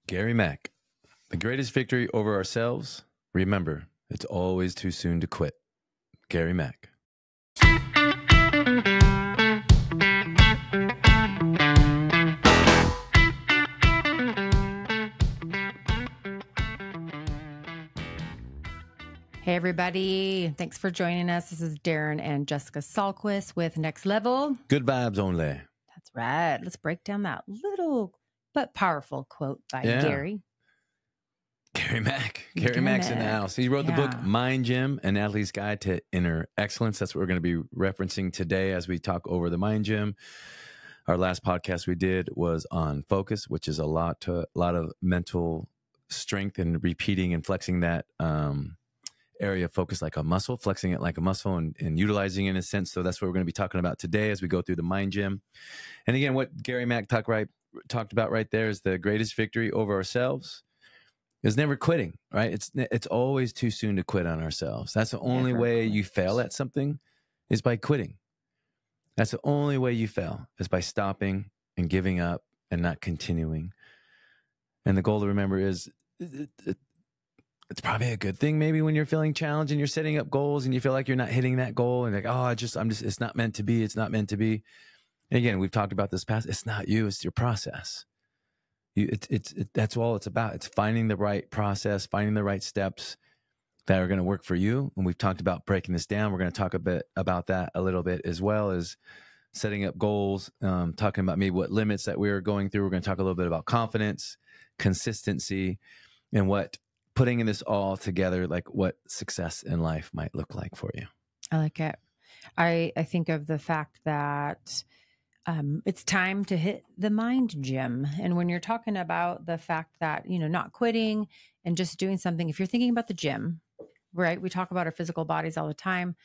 Gary Mack, the greatest victory over ourselves. Remember, it's always too soon to quit. Gary Mack. Hey, everybody. Thanks for joining us. This is Darren and Jessica Salquist with Next Level. Good vibes only. That's right. Let's break down that little but powerful quote by Gary. Gary Mack. Gary Mack's in the house. He wrote the book Mind Gym, An Athlete's Guide to Inner Excellence. That's what we're going to be referencing today as we talk over the Mind Gym. Our last podcast we did was on focus, which is a lot of mental strength and repeating and flexing that area of focus like a muscle, flexing it like a muscle and utilizing it in a sense. So that's what we're going to be talking about today as we go through the Mind Gym. And again, what Gary Mack talked about right there is the greatest victory over ourselves is never quitting, right? It's always too soon to quit on ourselves. That's the only way you fail at something is by quitting. That's the only way you fail is by stopping and giving up and not continuing. And the goal to remember is it's probably a good thing maybe when you're feeling challenged and you're setting up goals and you feel like you're not hitting that goal and like, oh, it's not meant to be. It's not meant to be. And again, we've talked about this past. It's not you. It's your process. That's all it's about. It's finding the right process, finding the right steps that are going to work for you. And we've talked about breaking this down. We're going to talk a bit about that a little bit, as well as setting up goals, talking about maybe what limits that we're going through. We're going to talk a little bit about confidence, consistency, and what putting in this all together, like what success in life might look like for you. I like it. I think of the fact that it's time to hit the mind gym. And when you're talking about the fact that, not quitting and just doing something, if you're thinking about the gym, right? We talk about our physical bodies all the time.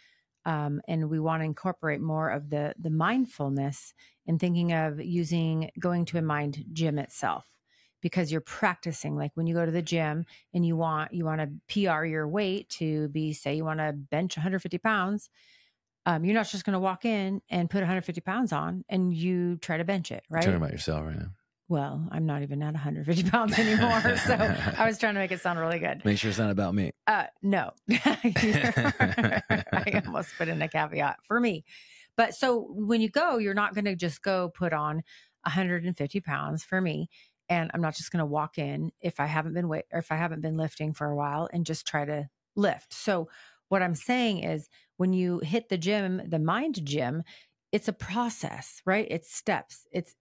And we want to incorporate more of the mindfulness and thinking of going to a mind gym itself. Because you're practicing, like when you go to the gym and you want to PR your weight to be, say you want to bench 150 pounds. You're not just going to walk in and put 150 pounds on and you try to bench it, right? You're talking about yourself right now. Well, I'm not even at 150 pounds anymore. So I was trying to make it sound really good. Make sure it's not about me. No. I almost put in a caveat for me. But so when you go, you're not going to just go put on 150 pounds for me. And I'm not just going to walk in if I haven't been lifting for a while and just try to lift. So what I'm saying is when you hit the gym, the mind gym, it's a process, right? It's steps. It's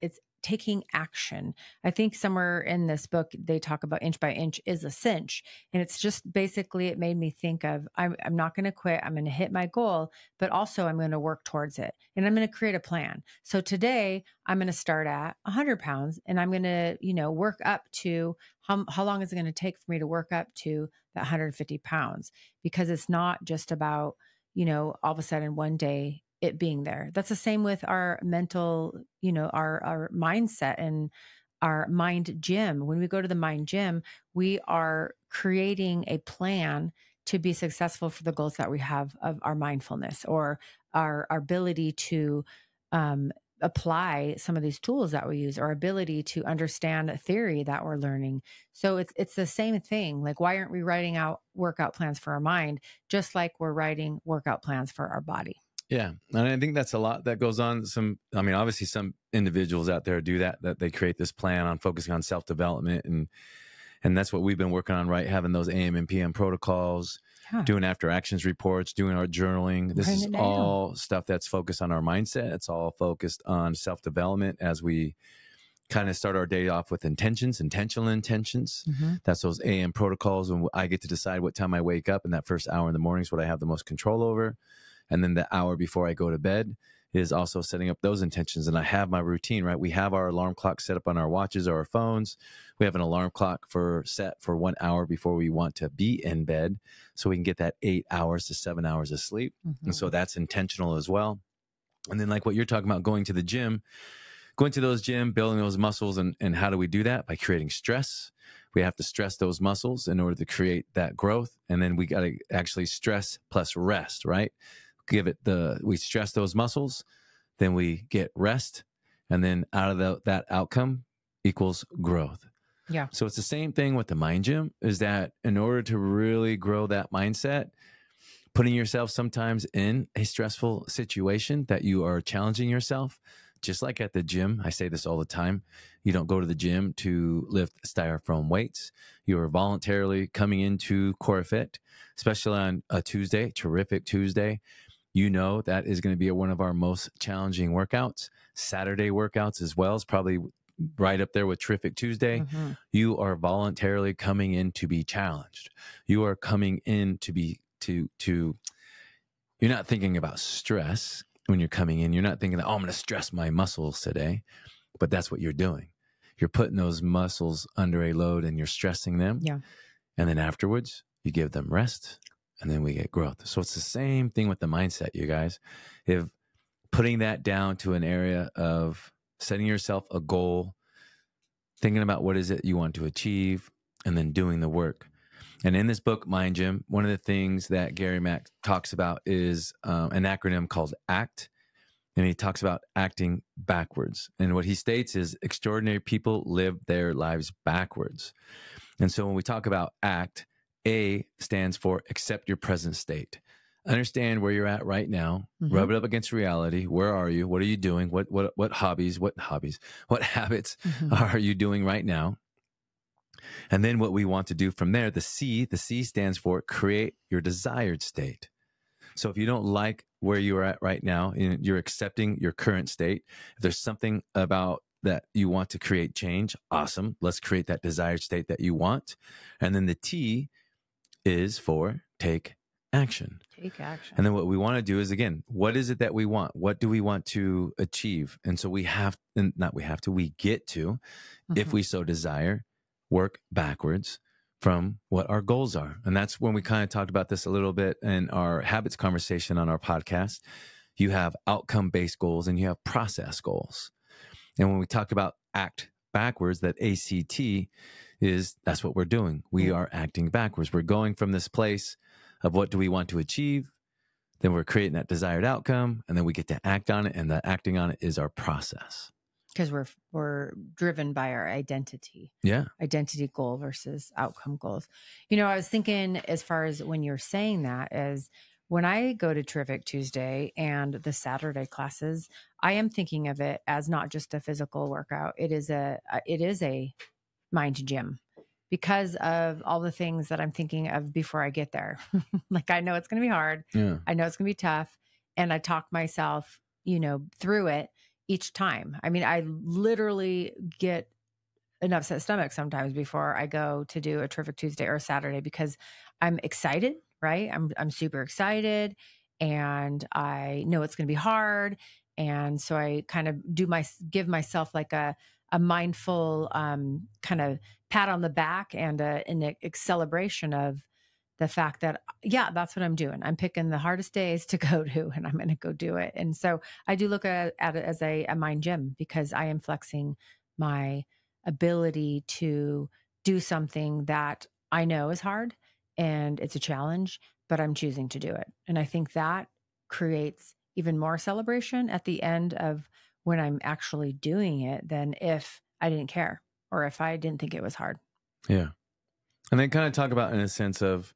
taking action. I think somewhere in this book, they talk about inch by inch is a cinch. And it's just basically, it made me think of, I'm not going to quit. I'm going to hit my goal, but also I'm going to work towards it. And I'm going to create a plan. So today I'm going to start at 100 pounds and I'm going to, work up to how long is it going to take for me to work up to that 150 pounds? Because it's not just about, all of a sudden one day it being there. That's the same with our mental, our mindset and our mind gym. When we go to the mind gym, we are creating a plan to be successful for the goals that we have of our mindfulness or our ability to apply some of these tools that we use, our ability to understand a theory that we're learning. So it's the same thing. Like, why aren't we writing out workout plans for our mind, just like we're writing workout plans for our body? Yeah. And I think that's a lot that goes on. Obviously some individuals out there do that they create this plan on focusing on self-development. And that's what we've been working on, right? Having those AM and PM protocols, doing after actions reports, doing our journaling. This is all stuff that's focused on our mindset. It's all focused on self-development as we kind of start our day off with intentional intentions. Mm-hmm. That's those AM protocols. And I get to decide what time I wake up. And that first hour in the morning is what I have the most control over. And then the hour before I go to bed is also setting up those intentions. And I have my routine, right? We have our alarm clock set up on our watches or our phones. We have an alarm clock set for 1 hour before we want to be in bed so we can get that 8 hours to 7 hours of sleep. Mm-hmm. And so that's intentional as well. And then like what you're talking about, going to the gym, going to those gym, building those muscles. And how do we do that? By creating stress. We have to stress those muscles in order to create that growth. And then we got to actually stress plus rest, right? We stress those muscles, then we get rest, and then out of that outcome equals growth. Yeah. So it's the same thing with the mind gym, is that in order to really grow that mindset, putting yourself sometimes in a stressful situation that you are challenging yourself, just like at the gym. I say this all the time. You don't go to the gym to lift styrofoam weights. You are voluntarily coming into Core Fit, especially on a Tuesday, terrific Tuesday. You know that is going to be one of our most challenging workouts. Saturday workouts as well is probably right up there with Terrific Tuesday. Mm-hmm. You are voluntarily coming in to be challenged. You are coming in to be you're not thinking about stress when you're coming in. You're not thinking that, oh, I'm going to stress my muscles today, but that's what you're doing. You're putting those muscles under a load and you're stressing them. Yeah. And then afterwards you give them rest and then we get growth. So it's the same thing with the mindset, you guys. If putting that down to an area of setting yourself a goal, thinking about what is it you want to achieve, and then doing the work. And in this book, Mind Gym, one of the things that Gary Mack talks about is an acronym called ACT. And he talks about acting backwards. And what he states is extraordinary people live their lives backwards. And so when we talk about ACT, A stands for accept your present state. Understand where you're at right now. Mm-hmm. Rub it up against reality. Where are you? What are you doing? What habits mm-hmm. are you doing right now? And then what we want to do from there, the C stands for create your desired state. So if you don't like where you're at right now, you're accepting your current state. If there's something about that you want to create change, awesome. Let's create that desired state that you want. And then the T is for take action. Take action. And then what we want to do is, again, what is it that we want? What do we want to achieve? And so we get to, mm-hmm. if we so desire, work backwards from what our goals are. And that's when we kind of talked about this a little bit in our habits conversation on our podcast. You have outcome-based goals and you have process goals. And when we talk about act backwards, that ACT that's what we're doing. We are acting backwards. We're going from this place of what do we want to achieve, then we're creating that desired outcome, and then we get to act on it, and the acting on it is our process. Because we're driven by our identity. Yeah. Identity goal versus outcome goals. I was thinking, as far as when you're saying that, is when I go to Terrific Tuesday and the Saturday classes, I am thinking of it as not just a physical workout. It is a mind gym, because of all the things that I'm thinking of before I get there. Like, I know it's going to be hard. Yeah. I know it's going to be tough. And I talk myself, through it each time. I mean, I literally get an upset stomach sometimes before I go to do a Terrific Tuesday or a Saturday, because I'm excited, right? I'm super excited, and I know it's going to be hard. And so I kind of give myself like a mindful kind of pat on the back and a celebration of the fact that, yeah, that's what I'm doing. I'm picking the hardest days to go to, and I'm going to go do it. And so I do look at it as a mind gym, because I am flexing my ability to do something that I know is hard and it's a challenge, but I'm choosing to do it. And I think that creates even more celebration at the end of when I'm actually doing it than if I didn't care or if I didn't think it was hard. Yeah. And then kind of talk about in a sense of,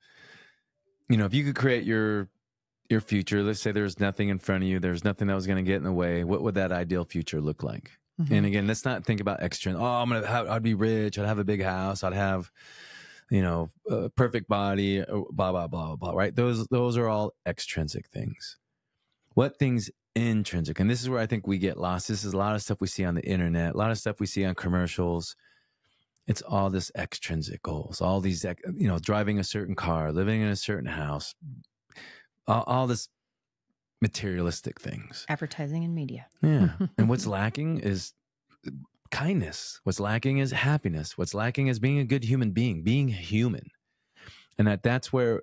if you could create your future, let's say there's nothing in front of you, there's nothing that was going to get in the way. What would that ideal future look like? Mm-hmm. And again, let's not think about extra. I'd be rich. I'd have a big house. I'd have, a perfect body, blah, blah, blah, blah, right? Those are all extrinsic things. What things intrinsic? And this is where I think we get lost. This is a lot of stuff we see on the internet, a lot of stuff we see on commercials. It's all this extrinsic goals, all these, driving a certain car, living in a certain house, all this materialistic things. Advertising and media. Yeah. And what's lacking is kindness. What's lacking is happiness. What's lacking is being a good human being, being human. And that's where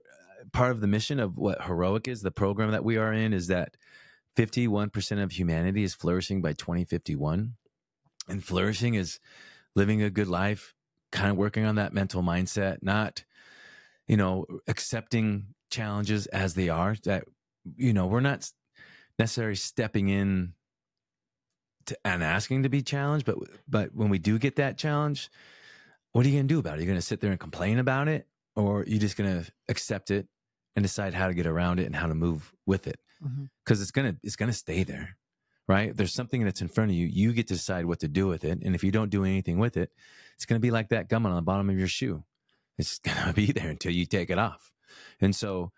part of the mission of what Heroic is, the program that we are in, is that 51% of humanity is flourishing by 2051. And flourishing is living a good life, kind of working on that mental mindset, not, accepting challenges as they are, that, we're not necessarily stepping in and asking to be challenged, but when we do get that challenge, what are you going to do about it? Are you going to sit there and complain about it, or are you just going to accept it and decide how to get around it and how to move with it? Because it's going to stay there, right? There's something that's in front of you. You get to decide what to do with it. And if you don't do anything with it, it's going to be like that gum on the bottom of your shoe. It's going to be there until you take it off. And so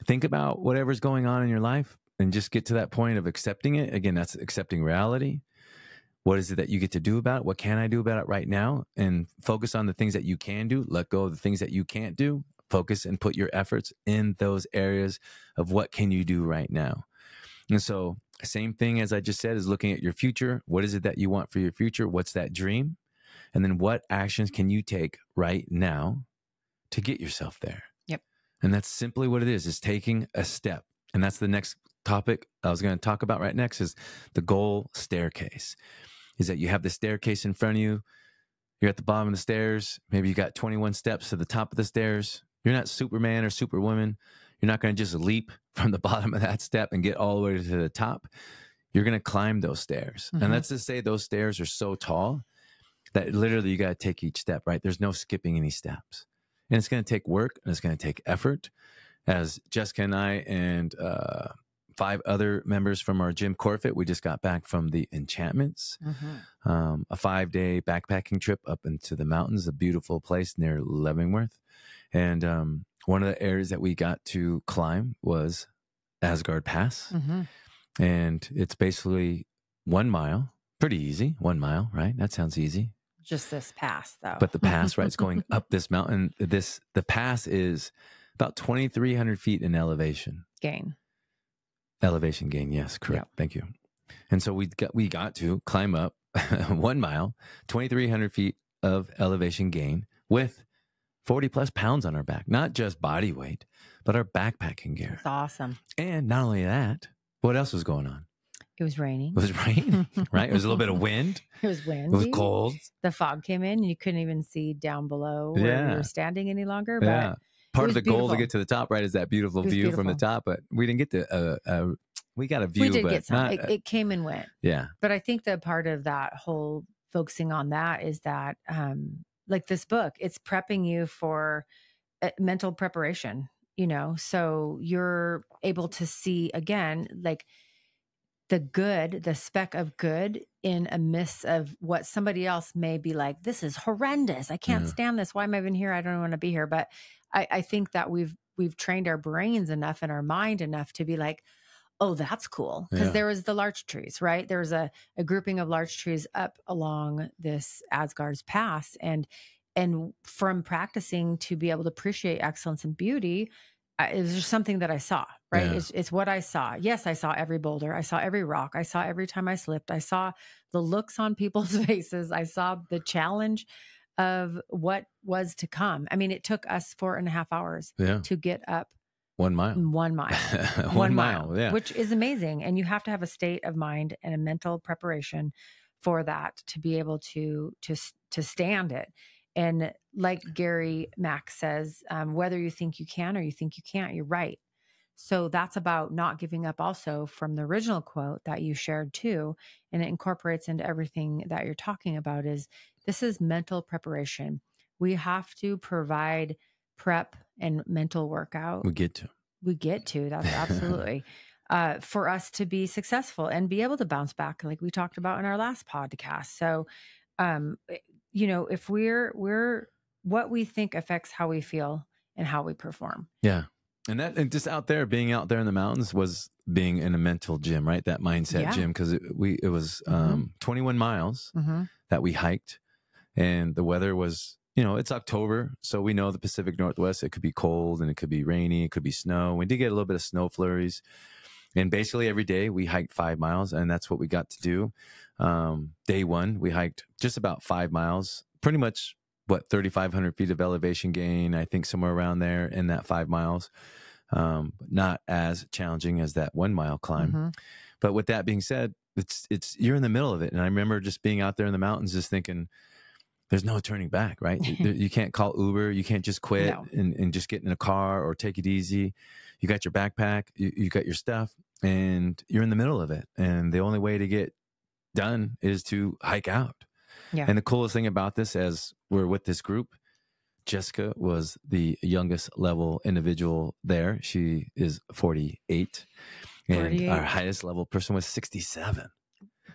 think about whatever's going on in your life and just get to that point of accepting it. Again, that's accepting reality. What is it that you get to do about it? What can I do about it right now? And focus on the things that you can do. Let go of the things that you can't do. Focus and put your efforts in those areas of what can you do right now. And so same thing as I just said is looking at your future. What is it that you want for your future? What's that dream? And then what actions can you take right now to get yourself there? Yep. And that's simply what it is taking a step. And that's the next topic I was going to talk about right next is the goal staircase. Is that you have the staircase in front of you. You're at the bottom of the stairs. Maybe you got 21 steps to the top of the stairs. You're not Superman or Superwoman. You're not going to just leap from the bottom of that step and get all the way to the top. You're going to climb those stairs. And let's just say those stairs are so tall that literally you got to take each step, right? There's no skipping any steps. And it's going to take work and it's going to take effort. As Jessica and I and 5 other members from our gym, Corfit, we just got back from the Enchantments, a 5-day backpacking trip up into the mountains, a beautiful place near Leavenworth. And one of the areas that we got to climb was Asgard Pass. And it's basically 1 mile, pretty easy, 1 mile, right? That sounds easy. Just this pass, though. But the pass, right, it's going up this mountain. The pass is about 2,300 feet in elevation gain. Elevation gain, yes, correct. Yep. Thank you. And so we got to climb up 1 mile, 2,300 feet of elevation gain with 40 plus pounds on our back. Not just body weight, but our backpacking gear. That's awesome. And not only that, what else was going on? It was raining. It was raining, right? It was a little bit of wind. It was windy. It was cold. The fog came in and you couldn't even see down below where we were standing any longer. But part of the goal to get to the top, right, is that beautiful view from the top. But we didn't get to, we got a view. We did but get some. Not, it came and went. Yeah. But I think that part of that whole focusing on that is that, like this book, it's prepping you for mental preparation, you know, so you're able to see again, like the good, the speck of good in a midst of what somebody else may be like, this is horrendous. I can't stand this. Why am I even here? I don't want to be here. But I think that we've trained our brains enough and our mind enough to be like, oh, that's cool. Because there was the larch trees, right? There was a grouping of larch trees up along this Asgard's Pass. And from practicing to be able to appreciate excellence and beauty, it was just something that I saw, right? Yeah. It's what I saw. Yes, I saw every boulder. I saw every rock. I saw every time I slipped. I saw the looks on people's faces. I saw the challenge of what was to come. I mean, it took us 4.5 hours to get up 1 mile. 1 mile. 1 mile, yeah. Which is amazing. And you have to have a state of mind and a mental preparation for that to be able to stand it. And like Gary Mack says, whether you think you can or you think you can't, you're right. So that's about not giving up also from the original quote that you shared too. And it incorporates into everything that you're talking about is this is mental preparation. We have to provide prep and mental workout. We get to. That's absolutely for us to be successful and be able to bounce back like we talked about in our last podcast. So, you know, if we're what we think affects how we feel and how we perform. Yeah. And just being out there in the mountains was being in a mental gym, right? That mindset gym. Cause it was 21 miles that we hiked and the weather was, you know, it's October. So we know the Pacific Northwest, it could be cold and it could be rainy. It could be snow. We did get a little bit of snow flurries and basically every day we hiked 5 miles and that's what we got to do. Day one, we hiked just about 5 miles, pretty much 3,500 feet of elevation gain. I think somewhere around there in that 5 miles, not as challenging as that 1 mile climb. But with that being said, it's, you're in the middle of it. And I remember just being out there in the mountains, just thinking there's no turning back, right? You can't call Uber. You can't just quit and just get in a car or take it easy. You got your backpack, you got your stuff and you're in the middle of it. And the only way to get done is to hike out. Yeah. And the coolest thing about this, as we're with this group, Jessica was the youngest level individual there. She is 48. And our highest level person was 67,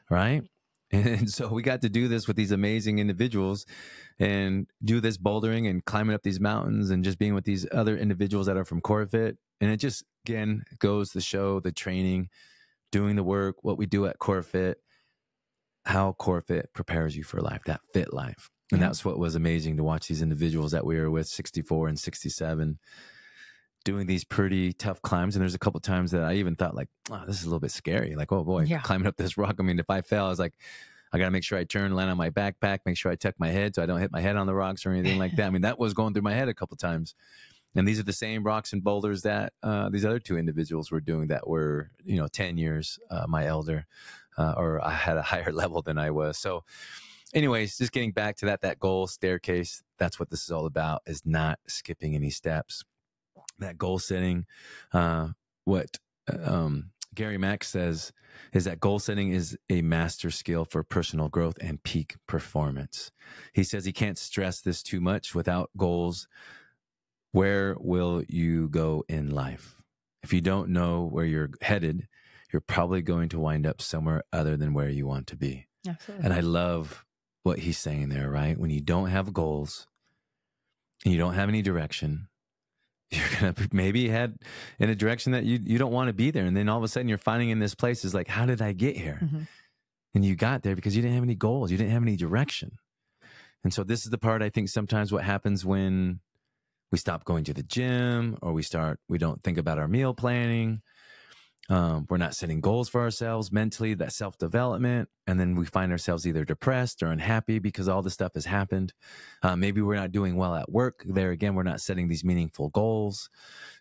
right? And so we got to do this with these amazing individuals and do this bouldering and climbing up these mountains and just being with these other individuals that are from CoreFit. And it just, again, goes to show the training, doing the work, what we do at CoreFit, how CoreFit prepares you for life, that fit life. And that's what was amazing to watch these individuals that we were with, 64 and 67, doing these pretty tough climbs. And there's a couple of times that I even thought like, oh, this is a little bit scary. Like, oh boy, climbing up this rock. I mean, if I fell, I was like, I got to make sure I turn, land on my backpack, make sure I tuck my head so I don't hit my head on the rocks or anything like that. I mean, that was going through my head a couple of times. And these are the same rocks and boulders that these other two individuals were doing that were, 10 years my elder, or I had a higher level than I was. So anyways, just getting back to that goal staircase, that's what this is all about, is not skipping any steps. That goal setting, what Gary Mack says is that goal setting is a master skill for personal growth and peak performance. He says he can't stress this too much. Without goals, where will you go in life? If you don't know where you're headed, you're probably going to wind up somewhere other than where you want to be. Absolutely. And I love what he's saying there, right? When you don't have goals and you don't have any direction, you're going to maybe head in a direction that you don't want to be there. And then all of a sudden you're finding in this place is like, how did I get here? Mm-hmm. And you got there because you didn't have any goals. You didn't have any direction. And so this is the part, I think, sometimes what happens when we stop going to the gym or we don't think about our meal planning. We're not setting goals for ourselves mentally, that self-development. And then we find ourselves either depressed or unhappy because all this stuff has happened. Maybe we're not doing well at work. There again, we're not setting these meaningful goals.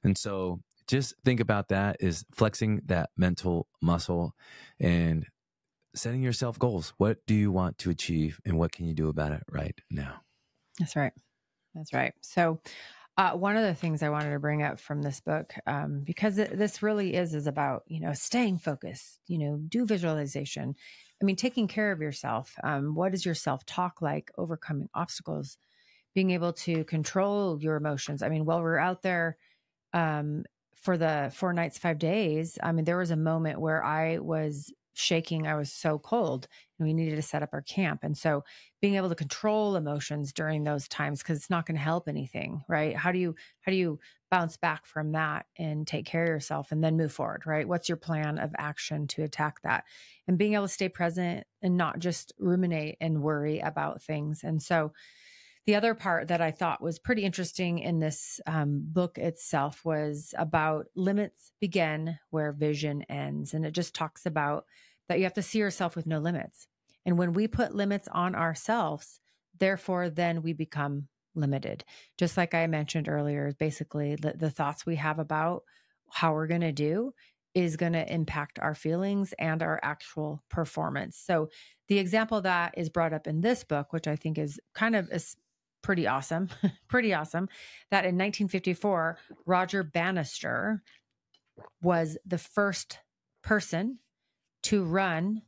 And so just think about that, is flexing that mental muscle and setting yourself goals. What do you want to achieve and what can you do about it right now? That's right. That's right. So one of the things I wanted to bring up from this book, because this really is about, staying focused, do visualization. I mean, taking care of yourself. What is your self-talk like? Overcoming obstacles, being able to control your emotions. I mean, while we're out there for the 4 nights, 5 days, I mean, there was a moment where I was shaking. I was so cold and we needed to set up our camp. And so being able to control emotions during those times, because it's not going to help anything, right? How do you bounce back from that and take care of yourself and then move forward, right? What's your plan of action to attack that? And being able to stay present and not just ruminate and worry about things. And so the other part that I thought was pretty interesting in this book itself was about limits begin where vision ends. And it just talks about that you have to see yourself with no limits. And when we put limits on ourselves, therefore, then we become limited. Just like I mentioned earlier, basically the thoughts we have about how we're going to do is going to impact our feelings and our actual performance. So the example that is brought up in this book, which I think is kind of pretty awesome, that in 1954, Roger Bannister was the first person to run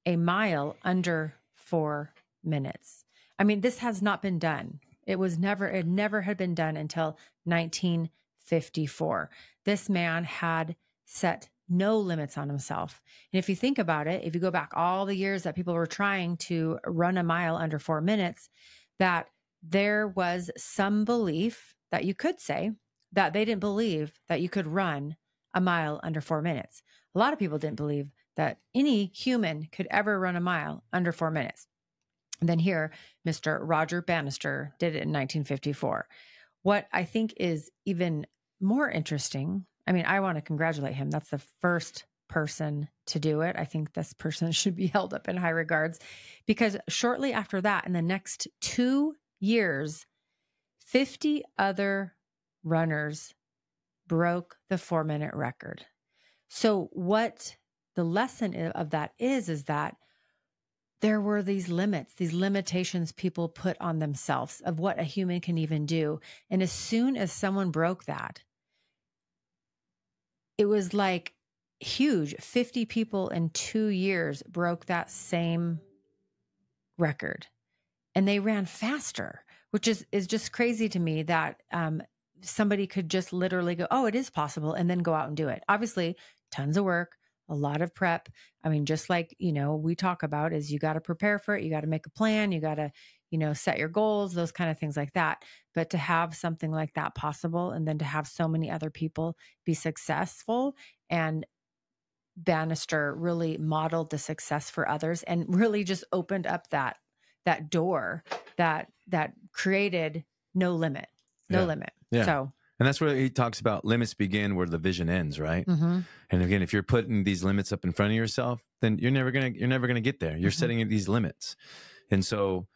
a mile under 4 minutes. I mean, this has not been done. It never had been done until 1954. This man had set no limits on himself. And if you think about it, if you go back all the years that people were trying to run a mile under 4 minutes, that there was some belief that you could say that they didn't believe that you could run a mile under 4 minutes. A lot of people didn't believe that any human could ever run a mile under 4 minutes. And then here, Mr. Roger Bannister did it in 1954. What I think is even more interesting, I mean, I want to congratulate him. That's the first person to do it. I think this person should be held up in high regards, because shortly after that, in the next 2 years, 50 other runners broke the 4-minute record. So what the lesson of that is that there were these limits, these limitations people put on themselves of what a human can even do. And as soon as someone broke that, it was like huge. 50 people in 2 years broke that same record. and they ran faster, which is just crazy to me that somebody could just literally go, oh, it is possible, and then go out and do it. Obviously, tons of work, a lot of prep. I mean, just like, we talk about is you got to prepare for it. You got to make a plan. You got to, set your goals, those kind of things like that. But to have something like that possible, and then to have so many other people be successful, and Bannister really modeled the success for others and really just opened up that door that created no limit. Yeah. So, and that's where he talks about limits begin where the vision ends, right? mm-hmm. And again, if you're putting these limits up in front of yourself, then you're never gonna get there. You're setting these limits. And so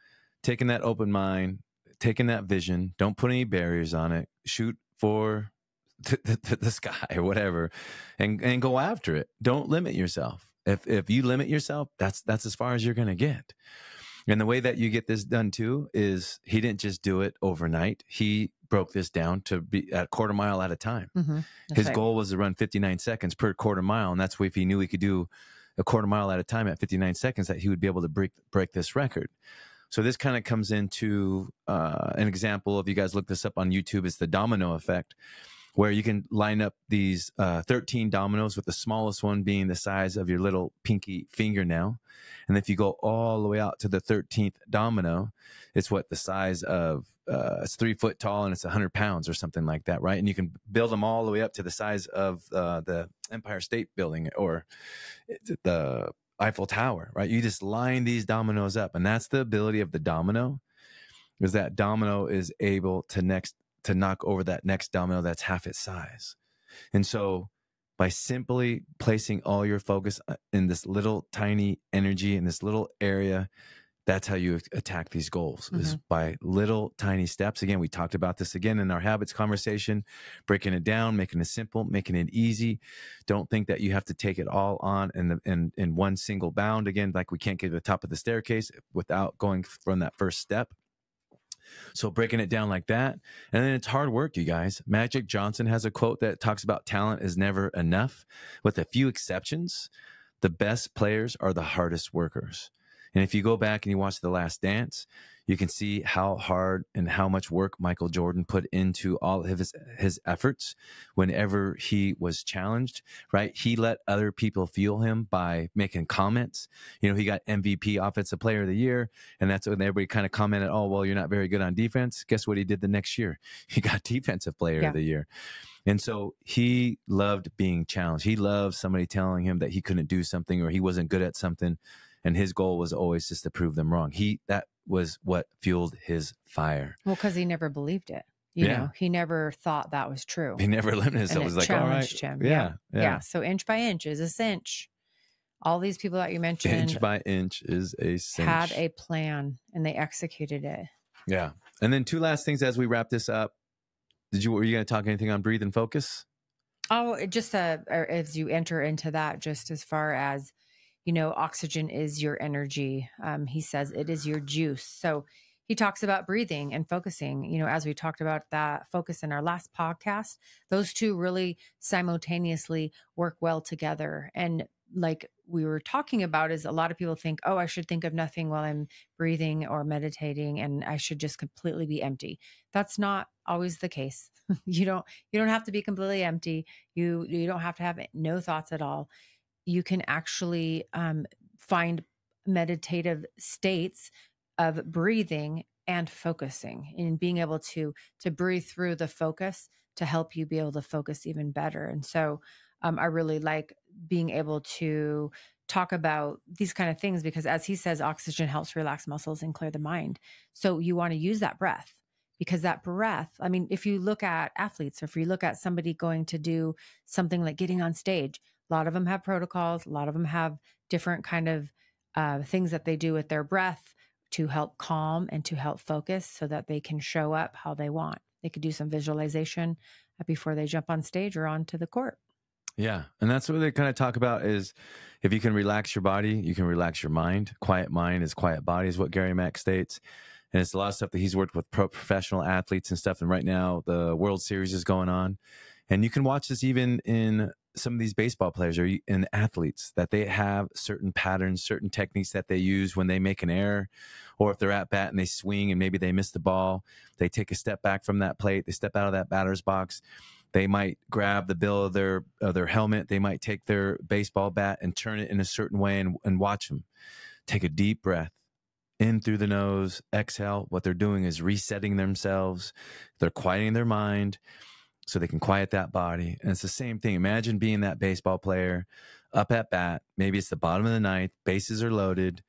taking that open mind, taking that vision, don't put any barriers on it, shoot for the sky or whatever, and go after it. Don't limit yourself. If you limit yourself, that's as far as you're gonna get. And the way that you get this done too is he didn't just do it overnight. He broke this down to be at a quarter mile at a time. Mm-hmm. His goal was to run 59 seconds per quarter mile. And that's why if he knew he could do a quarter mile at a time at 59 seconds, that he would be able to break this record. So this kind of comes into an example of, you guys look this up on YouTube, it's the domino effect, where you can line up these 13 dominoes, with the smallest one being the size of your little pinky fingernail. And if you go all the way out to the 13th domino, it's the size of, it's 3 foot tall and it's 100 pounds or something like that, right? And you can build them all the way up to the size of the Empire State Building or the Eiffel Tower, right? You just line these dominoes up. And that's the ability of the domino, is that domino is able to knock over that next domino that's half its size. And so by simply placing all your focus in this little tiny energy in this little area, that's how you attack these goals, is by little tiny steps. Again, we talked about this again in our habits conversation, breaking it down, making it simple, making it easy. Don't think that you have to take it all on in one single bound. Again, like we can't get to the top of the staircase without going from that first step. So breaking it down like that. And then it's hard work, you guys. Magic Johnson has a quote that talks about talent is never enough. With a few exceptions, the best players are the hardest workers. And if you go back and you watch The Last Dance, you can see how hard and how much work Michael Jordan put into all of his efforts whenever he was challenged, right? He let other people fuel him by making comments. He got MVP, Offensive Player of the Year, and that's when everybody kind of commented, oh, well, you're not very good on defense. Guess what he did the next year? He got Defensive Player of the Year. And so he loved being challenged. He loved somebody telling him that he couldn't do something or he wasn't good at something. And his goal was always just to prove them wrong. That was what fueled his fire. Well, because he never believed it. You know, he never thought that was true. He never limited himself. It was like, all right. Him. Yeah. So inch by inch is a cinch. All these people that you mentioned, inch by inch is a cinch, had a plan and they executed it. Yeah. And then two last things as we wrap this up. Were you going to talk anything on breathe and focus? Oh, just as you enter into that, just as far as, oxygen is your energy. He says it is your juice. So he talks about breathing and focusing, as we talked about that focus in our last podcast, those two really simultaneously work well together. And like we were talking about, is a lot of people think, oh, I should think of nothing while I'm breathing or meditating, and I should just completely be empty. That's not always the case. You don't have to be completely empty. You don't have to have no thoughts at all. You can actually find meditative states of breathing and focusing, and being able to breathe through the focus to help you be able to focus even better. And so I really like being able to talk about these kind of things, because as he says, oxygen helps relax muscles and clear the mind. So you want to use that breath, because that breath, I mean, if you look at athletes, or if you look at somebody going to do something like getting on stage, a lot of them have protocols. A lot of them have different kind of things that they do with their breath to help calm and to help focus, so that they can show up how they want. They could do some visualization before they jump on stage or onto the court. Yeah. And that's what they kind of talk about, is if you can relax your body, you can relax your mind. Quiet mind is quiet body, is what Gary Mack states. And it's a lot of stuff that he's worked with professional athletes and stuff. And right now the World Series is going on. And you can watch this even in some of these baseball players or in athletes, that they have certain patterns, certain techniques that they use when they make an error, or if they're at bat and they swing and maybe they miss the ball, they take a step back from that plate, they step out of that batter's box, they might grab the bill of their helmet, they might take their baseball bat and turn it in a certain way, and watch them take a deep breath in through the nose, exhale. What they're doing is resetting themselves, they're quieting their mind so they can quiet that body. And it's the same thing. Imagine being that baseball player up at bat. Maybe it's the bottom of the ninth, bases are loaded.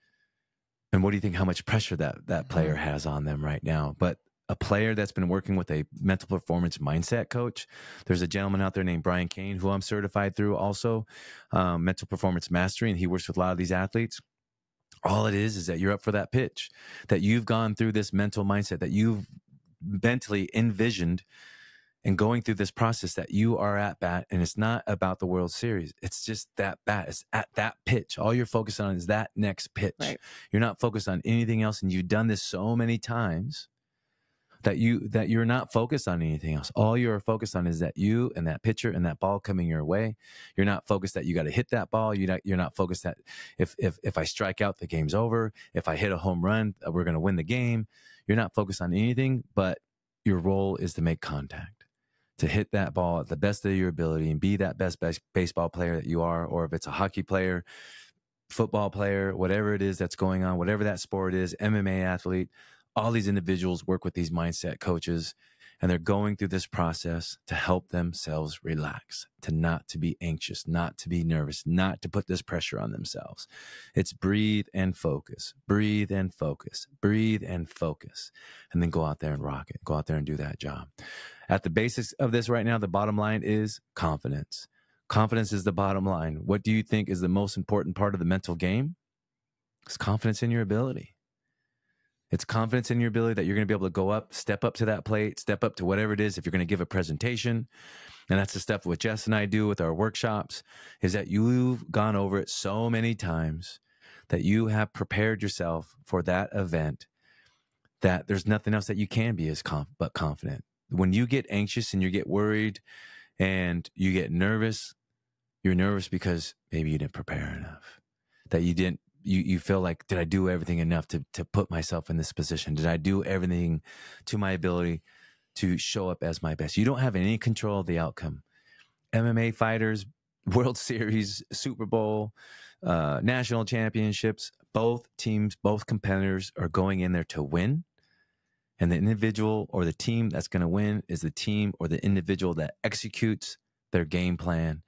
And what do you think, how much pressure that player has on them right now? But a player that's been working with a mental performance mindset coach, there's a gentleman out there named Brian Kane, who I'm certified through also, mental performance mastery. And he works with a lot of these athletes. All it is that you're up for that pitch, that you've gone through this mental mindset, that you've mentally envisioned and going through this process, that you are at bat, and it's not about the World Series. It's just that bat. It's at that pitch. All you're focused on is that next pitch. Right. You're not focused on anything else. And you've done this so many times that you're not focused on anything else. All you're focused on is that you and that pitcher and that ball coming your way. You're not focused that you got to hit that ball. You're not focused that if I strike out, the game's over. If I hit a home run, we're going to win the game. You're not focused on anything, but your role is to make contact, to hit that ball at the best of your ability and be that best baseball player that you are. Or if it's a hockey player, football player, whatever it is that's going on, whatever that sport is, MMA athlete, all these individuals work with these mindset coaches, and they're going through this process to help themselves relax, to be anxious, not to be nervous, not to put this pressure on themselves. It's breathe and focus, breathe and focus, breathe and focus, and then go out there and rock it. Go out there and do that job. At the basics of this right now, the bottom line is confidence. Confidence is the bottom line. What do you think is the most important part of the mental game? It's confidence in your ability. It's confidence in your ability that you're going to be able to go up, step up to that plate, step up to whatever it is. If you're going to give a presentation, and that's the stuff what Jess and I do with our workshops, is that you've gone over it so many times that you have prepared yourself for that event, that there's nothing else that you can be but confident. When you get anxious and you get worried and you get nervous, you're nervous because maybe you didn't prepare enough, that you feel like, did I do everything enough to put myself in this position? Did I do everything to my ability to show up as my best? You don't have any control of the outcome. MMA fighters, World Series, Super Bowl, national championships, both teams, both competitors are going in there to win. And the individual or the team that's going to win is the team or the individual that executes their game plan.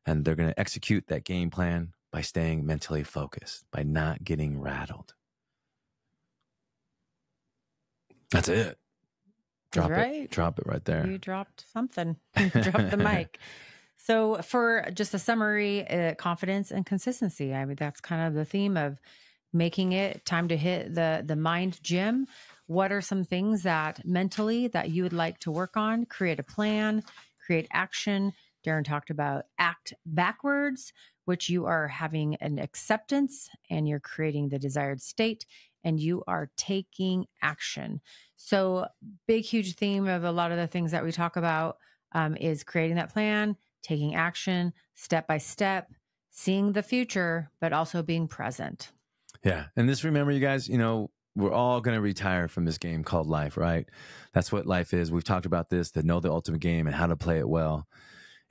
And they're going to execute that game plan by staying mentally focused, by not getting rattled. That's it. Drop it right there. You dropped something. You dropped the mic. So for just a summary, confidence and consistency. I mean, that's kind of the theme of making it time to hit the mind gym. What are some things that mentally that you would like to work on? Create a plan, create action. Darren talked about act backwards, which you are having an acceptance and you're creating the desired state and you are taking action. So big, huge theme of a lot of the things that we talk about is creating that plan, taking action, step by step, seeing the future, but also being present. Yeah. And just remember, you guys, we're all going to retire from this game called life, right? That's what life is. We've talked about this, to know the ultimate game and how to play it well.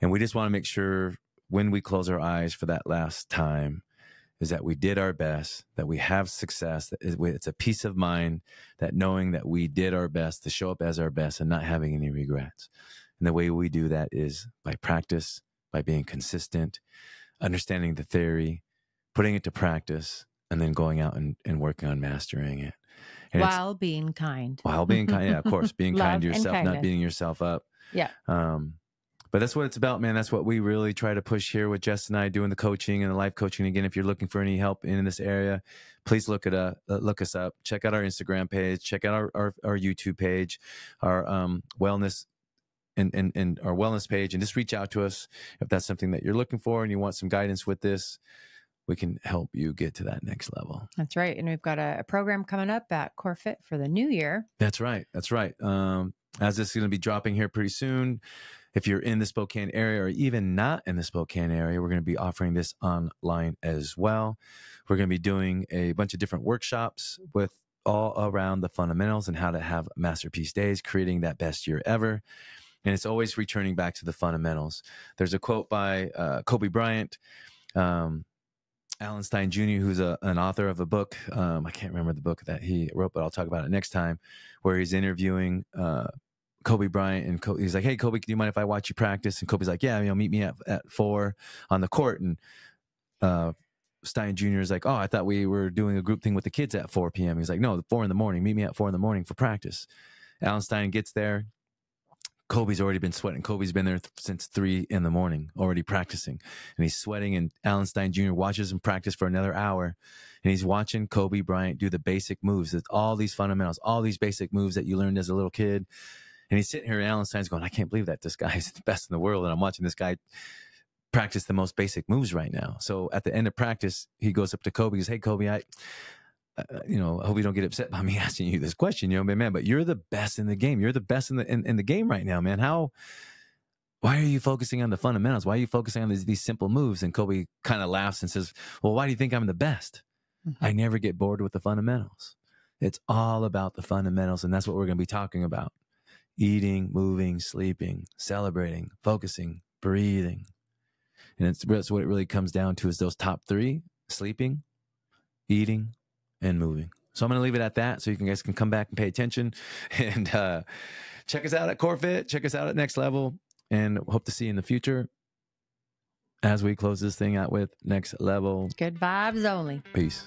And we just want to make sure when we close our eyes for that last time is that we did our best, that we have success. That it's a peace of mind, that knowing that we did our best to show up as our best and not having any regrets. And the way we do that is by practice, by being consistent, understanding the theory, putting it to practice, and then going out and working on mastering it. And while being kind. While being kind, yeah, of course. Being kind to yourself, not beating yourself up. Yeah. But that's what it's about, man. That's what we really try to push here with Jess and I doing the coaching and the life coaching. Again, if you're looking for any help in this area, please look us up. Check out our Instagram page. Check out our YouTube page, our wellness and our wellness page, and just reach out to us if that's something that you're looking for and you want some guidance with this. We can help you get to that next level. That's right. And we've got a program coming up at CoreFit for the new year. That's right. As this is going to be dropping here pretty soon, If you're in the Spokane area or even not in the Spokane area, we're going to be offering this online as well. We're going to be doing a bunch of different workshops with all around the fundamentals and how to have masterpiece days, creating that best year ever. And it's always returning back to the fundamentals. There's a quote by Kobe Bryant, Alan Stein Jr., who's an author of a book. I can't remember the book that he wrote, but I'll talk about it next time, where he's interviewing Kobe Bryant, and he's like, "Hey, Kobe, do you mind if I watch you practice?" And Kobe's like, "Yeah, meet me at 4 on the court." And Stein Jr. is like, "Oh, I thought we were doing a group thing with the kids at 4 p.m. He's like, "No, 4 in the morning. Meet me at 4 in the morning for practice." Alan Stein gets there. Kobe's already been sweating. Kobe's been there since 3 in the morning, already practicing, and he's sweating. And Alan Stein Jr. watches him practice for another hour, and he's watching Kobe Bryant do the basic moves. It's all these fundamentals, all these basic moves that you learned as a little kid. And he's sitting here, and Alan Stein's going, "I can't believe that this guy is the best in the world, and I'm watching this guy practice the most basic moves right now." So at the end of practice, he goes up to Kobe. He goes, "Hey, Kobe, I hope you don't get upset by me asking you this question, man, but you're the best in the game. You're the best in the game right now, man. Why are you focusing on the fundamentals? Why are you focusing on these simple moves?" And Kobe kind of laughs and says, "Well, why do you think I'm the best? I never get bored with the fundamentals. It's all about the fundamentals." And that's what we're going to be talking about. Eating, moving, sleeping, celebrating, focusing, breathing. And that's what it really comes down to, is those top 3: sleeping, eating, and moving. So I'm going to leave it at that, so you guys can come back and pay attention, and check us out at CoreFit, check us out at Next Level, and hope to see you in the future as we close this thing out with Next Level. Good vibes only. Peace.